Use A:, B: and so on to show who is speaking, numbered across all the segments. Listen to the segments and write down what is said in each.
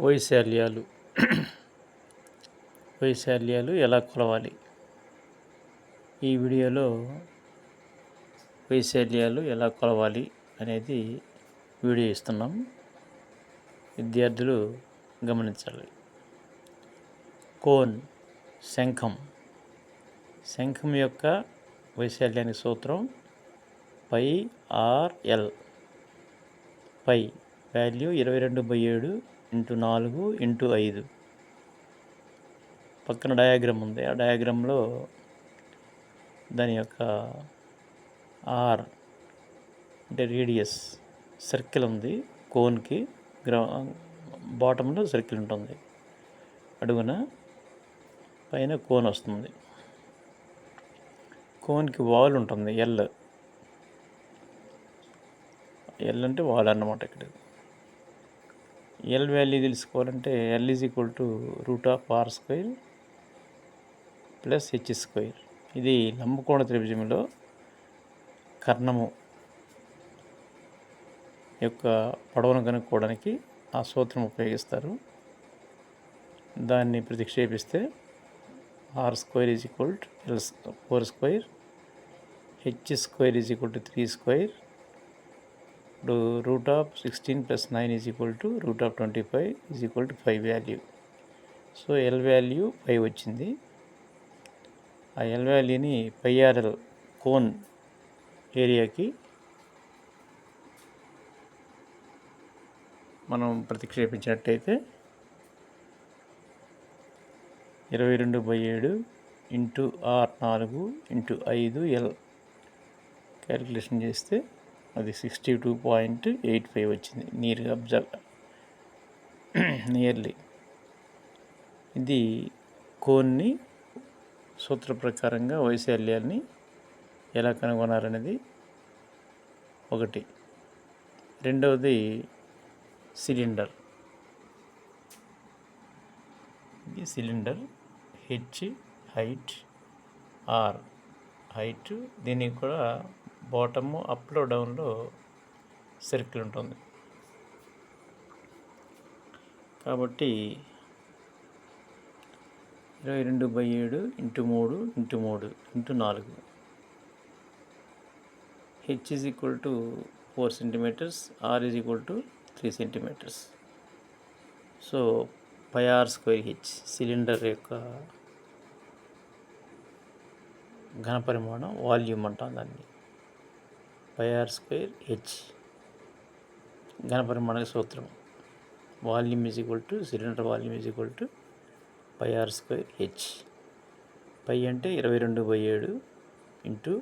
A: వైశాల్యాలు వైశాల్యాలు ఎలా కొలవాలి? ఈ వీడియోలో వైశాల్యాలు ఎలా కొలవాలి అనేది వీడియో ఇస్తున్నాం. విద్యార్థులు గమనించాలి. కోన్ శంఖం యొక్క వైశాల్యానికి సూత్రం πr/l. Pi value 22/7 × 4 × 5. పక్కన డయాగ్రామ్ ఉంది. ఆ డయాగ్రామ్లో దాని యొక్క ఆర్ అంటే రేడియస్ సర్కిల్ ఉంది. కోన్కి బాటంలో సర్కిల్ ఉంటుంది, అడుగున పైన కోన్ వస్తుంది. కోన్కి వాల్ ఉంటుంది, ఎల్ అంటే వాల్ అన్నమాట. ఇక్కడ ఎల్ వాల్యూ తెలుసుకోవాలంటే L is equal to √r² + h². ఇది లంబకోణ త్రిభుజంలో కర్ణము యొక్క పొడవును కనుక్కోవడానికి ఆ సూత్రం ఉపయోగిస్తారు. దాన్ని ప్రతిక్షేపిస్తే r² = L² 4², h² = 3². ఇప్పుడు √16 + 9 = √25 5 వాల్యూ. సో ఎల్ వాల్యూ 5 వచ్చింది. ఆ ఎల్ వాల్యూని πr/l కోన్ ఏరియాకి మనం ప్రతిక్షేపించినట్టయితే 22/7 × r4 × 5l క్యాలిక్యులేషన్ చేస్తే అది 62.85 వచ్చింది. నియర్లీ. ఇది కోన్ని సూత్ర ప్రకారంగా వైశాల్యాన్ని ఎలా కనుగొనాలనేది ఒకటి. రెండవది సిలిండర్. ఇది cylinder. H height, R height. దీనికి కూడా బాటము అప్లో డౌన్లో సర్కిల్ ఉంటుంది. కాబట్టి 22/7 × 3 × 3 × 4. h is equal to 4 centimeters, r is equal to 3 centimeters. So πr²h cylinder యొక్క ఘనపరిమాణం, వాల్యూమ్ అంటాం దాన్ని. πr²h ఘనపరిమాణ సూత్రం. Volume is equal to cylinder volume is equal to πr²h. పై అంటే 22/7 ×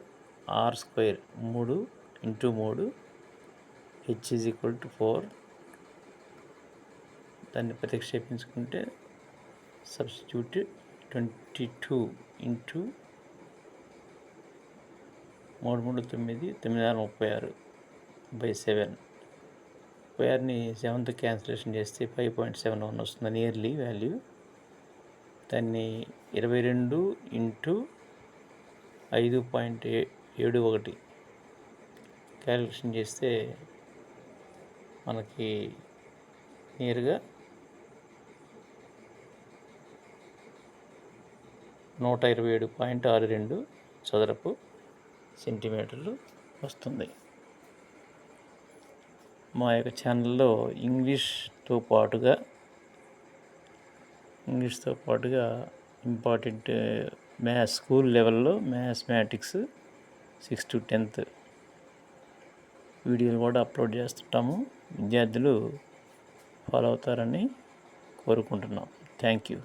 A: r² 3 × 3. h is equal to 4. దాన్ని ప్రతిక్షేపించుకుంటే substitute 22 × 3 × 9 9 36 /7. 6ని 7తో cancellation చేస్తే 5.71 వస్తుంది nearly value. దాన్ని 22 × 5.71 calculation చేస్తే మనకి నియర్గా 127.62 చదరపు సెంటీమీటర్లు వస్తుంది. మా యొక్క ఛానల్లో ఇంగ్లీష్తో పాటుగా ఇంపార్టెంట్ స్కూల్ లెవెల్లో మ్యాథమెటిక్స్ 6th to 10th వీడియోలు కూడా అప్లోడ్ చేస్తుంటాము. విద్యార్థులు ఫాలో అవుతారని కోరుకుంటున్నాం. Thank you.